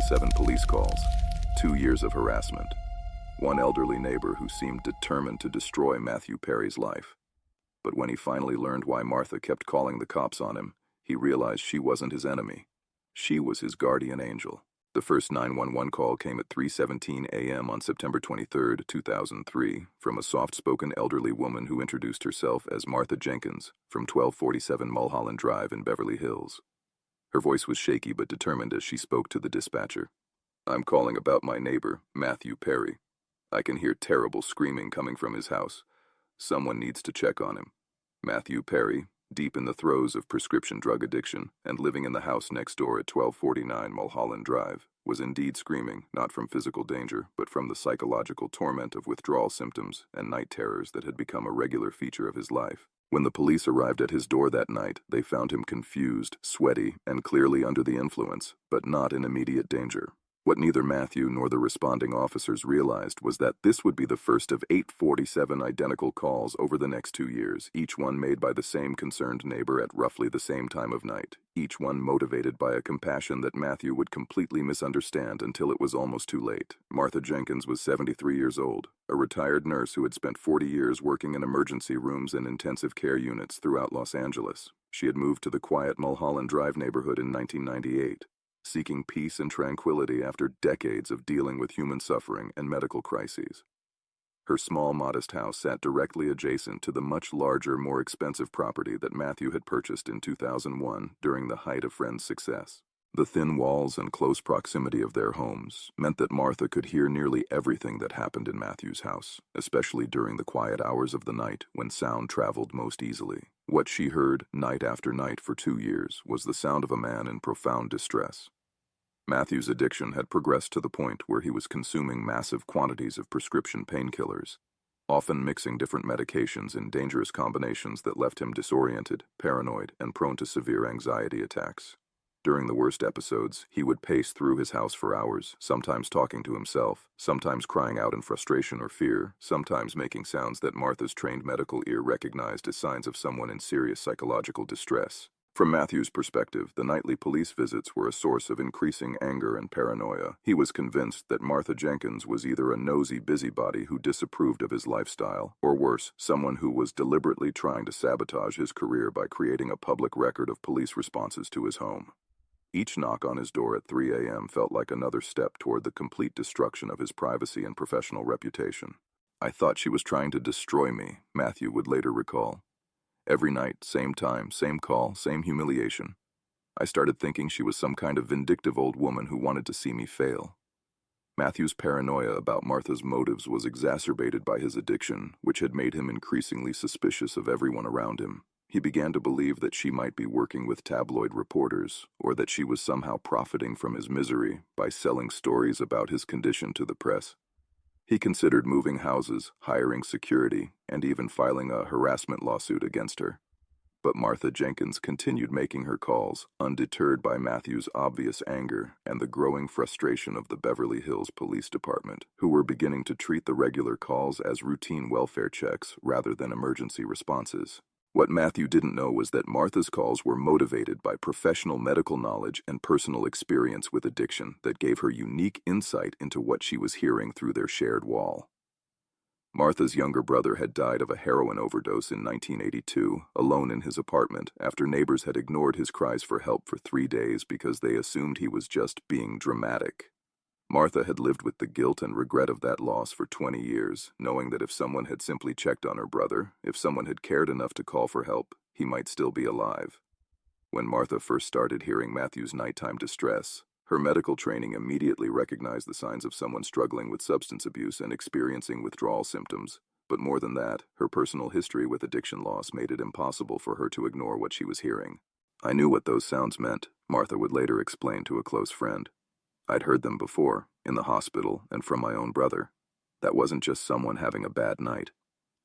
1247 police calls, 2 years of harassment, one elderly neighbor who seemed determined to destroy Matthew Perry's life. But when he finally learned why Martha kept calling the cops on him, he realized she wasn't his enemy. She was his guardian angel. The first 911 call came at 3:17 a.m. on September 23, 2003, from a soft-spoken elderly woman who introduced herself as Martha Jenkins from 1247 Mulholland Drive in Beverly Hills. Her voice was shaky but determined as she spoke to the dispatcher. "I'm calling about my neighbor, Matthew Perry. I can hear terrible screaming coming from his house. Someone needs to check on him. Matthew Perry, deep in the throes of prescription drug addiction and living in the house next door at 1249 Mulholland Drive, was indeed screaming, not from physical danger, but from the psychological torment of withdrawal symptoms and night terrors that had become a regular feature of his life. When the police arrived at his door that night, they found him confused, sweaty, and clearly under the influence, but not in immediate danger. What neither Matthew nor the responding officers realized was that this would be the first of 847 identical calls over the next 2 years, each one made by the same concerned neighbor at roughly the same time of night, each one motivated by a compassion that Matthew would completely misunderstand until it was almost too late. Martha Jenkins was 73 years old, a retired nurse who had spent 40 years working in emergency rooms and intensive care units throughout Los Angeles. She had moved to the quiet Mulholland Drive neighborhood in 1998. Seeking peace and tranquility after decades of dealing with human suffering and medical crises. Her small, modest house sat directly adjacent to the much larger, more expensive property that Matthew had purchased in 2001 during the height of Friend's success. The thin walls and close proximity of their homes meant that Martha could hear nearly everything that happened in Matthew's house, especially during the quiet hours of the night when sound traveled most easily. What she heard night after night for 2 years was the sound of a man in profound distress. Matthew's addiction had progressed to the point where he was consuming massive quantities of prescription painkillers, often mixing different medications in dangerous combinations that left him disoriented, paranoid, and prone to severe anxiety attacks. During the worst episodes, he would pace through his house for hours, sometimes talking to himself, sometimes crying out in frustration or fear, sometimes making sounds that Martha's trained medical ear recognized as signs of someone in serious psychological distress. From Matthew's perspective, the nightly police visits were a source of increasing anger and paranoia. He was convinced that Martha Jenkins was either a nosy busybody who disapproved of his lifestyle, or worse, someone who was deliberately trying to sabotage his career by creating a public record of police responses to his home. Each knock on his door at 3 a.m. felt like another step toward the complete destruction of his privacy and professional reputation. "I thought she was trying to destroy me," Matthew would later recall. "Every night, same time, same call, same humiliation. I started thinking she was some kind of vindictive old woman who wanted to see me fail." Matthew's paranoia about Martha's motives was exacerbated by his addiction, which had made him increasingly suspicious of everyone around him. He began to believe that she might be working with tabloid reporters, or that she was somehow profiting from his misery by selling stories about his condition to the press. He considered moving houses, hiring security, and even filing a harassment lawsuit against her. But Martha Jenkins continued making her calls, undeterred by Matthew's obvious anger and the growing frustration of the Beverly Hills Police Department, who were beginning to treat the regular calls as routine welfare checks rather than emergency responses. What Matthew didn't know was that Martha's calls were motivated by professional medical knowledge and personal experience with addiction that gave her unique insight into what she was hearing through their shared wall. Martha's younger brother had died of a heroin overdose in 1982, alone in his apartment, after neighbors had ignored his cries for help for 3 days because they assumed he was just being dramatic. Martha had lived with the guilt and regret of that loss for 20 years, knowing that if someone had simply checked on her brother, if someone had cared enough to call for help, he might still be alive. When Martha first started hearing Matthew's nighttime distress, her medical training immediately recognized the signs of someone struggling with substance abuse and experiencing withdrawal symptoms. But more than that, her personal history with addiction loss made it impossible for her to ignore what she was hearing. "I knew what those sounds meant," Martha would later explain to a close friend. "I'd heard them before, in the hospital and from my own brother. That wasn't just someone having a bad night.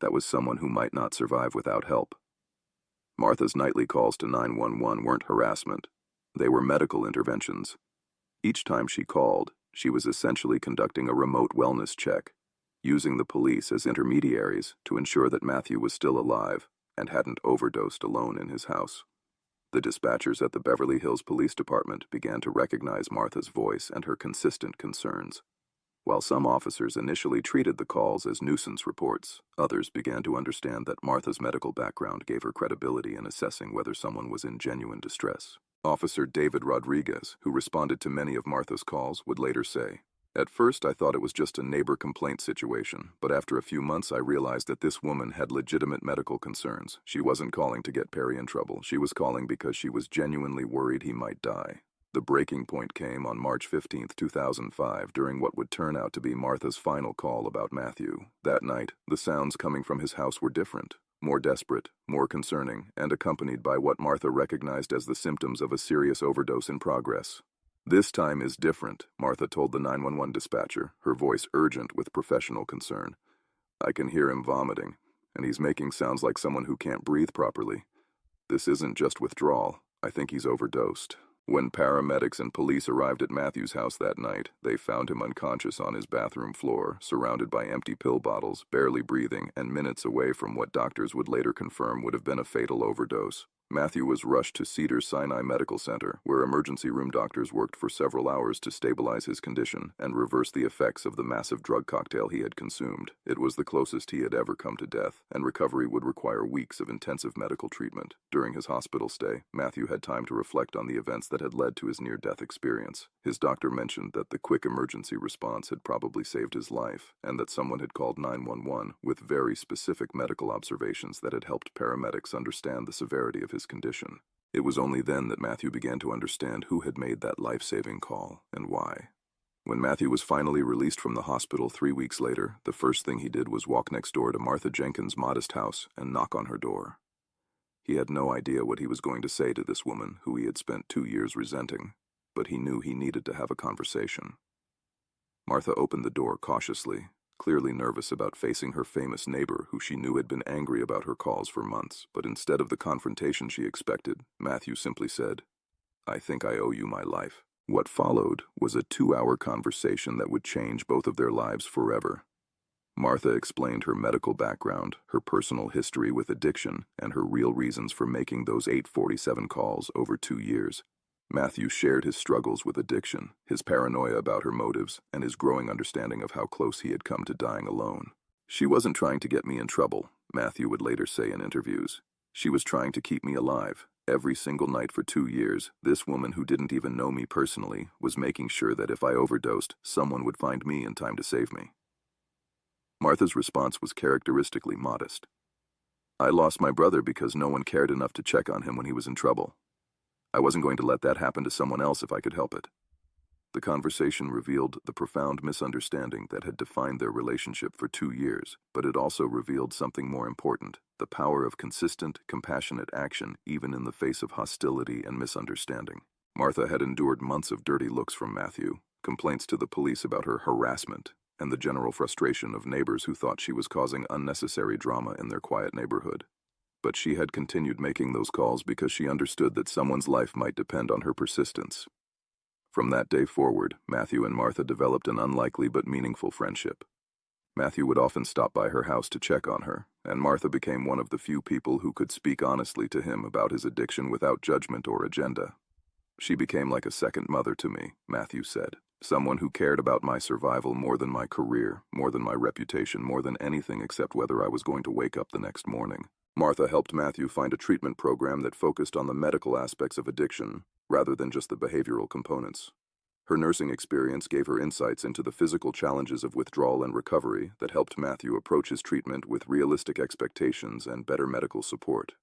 That was someone who might not survive without help." Martha's nightly calls to 911 weren't harassment. They were medical interventions. Each time she called, she was essentially conducting a remote wellness check, using the police as intermediaries to ensure that Matthew was still alive and hadn't overdosed alone in his house. The dispatchers at the Beverly Hills Police Department began to recognize Martha's voice and her consistent concerns. While some officers initially treated the calls as nuisance reports, others began to understand that Martha's medical background gave her credibility in assessing whether someone was in genuine distress. Officer David Rodriguez, who responded to many of Martha's calls, would later say, "At first I thought it was just a neighbor complaint situation, but after a few months I realized that this woman had legitimate medical concerns. She wasn't calling to get Perry in trouble. She was calling because she was genuinely worried he might die." The breaking point came on March 15, 2005, during what would turn out to be Martha's final call about Matthew. That night, the sounds coming from his house were different, more desperate, more concerning, and accompanied by what Martha recognized as the symptoms of a serious overdose in progress. "This time is different," Martha told the 911 dispatcher, her voice urgent with professional concern. "I can hear him vomiting, and he's making sounds like someone who can't breathe properly. This isn't just withdrawal. I think he's overdosed." When paramedics and police arrived at Matthew's house that night, they found him unconscious on his bathroom floor, surrounded by empty pill bottles, barely breathing, and minutes away from what doctors would later confirm would have been a fatal overdose. Matthew was rushed to Cedars-Sinai Medical Center, where emergency room doctors worked for several hours to stabilize his condition and reverse the effects of the massive drug cocktail he had consumed. It was the closest he had ever come to death, and recovery would require weeks of intensive medical treatment. During his hospital stay, Matthew had time to reflect on the events that had led to his near-death experience. His doctor mentioned that the quick emergency response had probably saved his life, and that someone had called 911 with very specific medical observations that had helped paramedics understand the severity of his condition. It was only then that Matthew began to understand who had made that life-saving call and why. When Matthew was finally released from the hospital 3 weeks later, the first thing he did was walk next door to Martha Jenkins' modest house and knock on her door. He had no idea what he was going to say to this woman who he had spent 2 years resenting, but he knew he needed to have a conversation. Martha opened the door cautiously, clearly nervous about facing her famous neighbor who she knew had been angry about her calls for months. But instead of the confrontation she expected, Matthew simply said, "I think I owe you my life." What followed was a 2-hour conversation that would change both of their lives forever. Martha explained her medical background, her personal history with addiction, and her real reasons for making those 847 calls over 2 years. Matthew shared his struggles with addiction, his paranoia about her motives, and his growing understanding of how close he had come to dying alone. "She wasn't trying to get me in trouble," Matthew would later say in interviews. "She was trying to keep me alive. Every single night for 2 years, this woman who didn't even know me personally was making sure that if I overdosed, someone would find me in time to save me." Martha's response was characteristically modest. "I lost my brother because no one cared enough to check on him when he was in trouble. I wasn't going to let that happen to someone else if I could help it." The conversation revealed the profound misunderstanding that had defined their relationship for 2 years, but it also revealed something more important: the power of consistent, compassionate action even in the face of hostility and misunderstanding. Martha had endured months of dirty looks from Matthew, complaints to the police about her harassment, and the general frustration of neighbors who thought she was causing unnecessary drama in their quiet neighborhood. But she had continued making those calls because she understood that someone's life might depend on her persistence. From that day forward, Matthew and Martha developed an unlikely but meaningful friendship. Matthew would often stop by her house to check on her, and Martha became one of the few people who could speak honestly to him about his addiction without judgment or agenda. "She became like a second mother to me," Matthew said. "Someone who cared about my survival more than my career, more than my reputation, more than anything except whether I was going to wake up the next morning." Martha helped Matthew find a treatment program that focused on the medical aspects of addiction, rather than just the behavioral components. Her nursing experience gave her insights into the physical challenges of withdrawal and recovery that helped Matthew approach his treatment with realistic expectations and better medical support.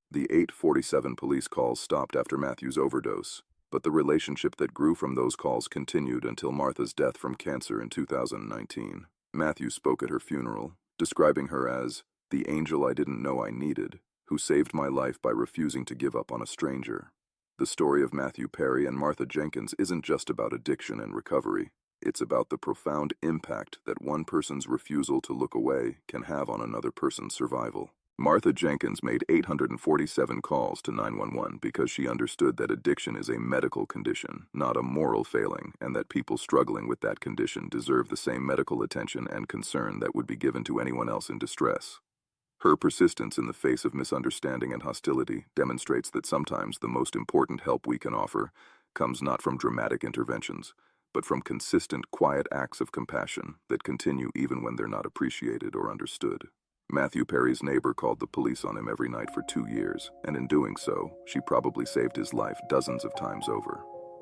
The 847 police calls stopped after Matthew's overdose, but the relationship that grew from those calls continued until Martha's death from cancer in 2019. Matthew spoke at her funeral, describing her as the angel I didn't know I needed, who saved my life by refusing to give up on a stranger. The story of Matthew Perry and Martha Jenkins isn't just about addiction and recovery. It's about the profound impact that one person's refusal to look away can have on another person's survival. Martha Jenkins made 847 calls to 911 because she understood that addiction is a medical condition, not a moral failing, and that people struggling with that condition deserve the same medical attention and concern that would be given to anyone else in distress. Her persistence in the face of misunderstanding and hostility demonstrates that sometimes the most important help we can offer comes not from dramatic interventions, but from consistent, quiet acts of compassion that continue even when they're not appreciated or understood. Matthew Perry's neighbor called the police on him every night for 2 years, and in doing so, she probably saved his life dozens of times over.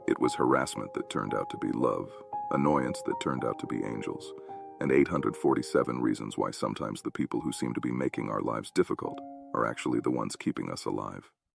It was harassment that turned out to be love, annoyance that turned out to be angels, and 847 reasons why sometimes the people who seem to be making our lives difficult are actually the ones keeping us alive.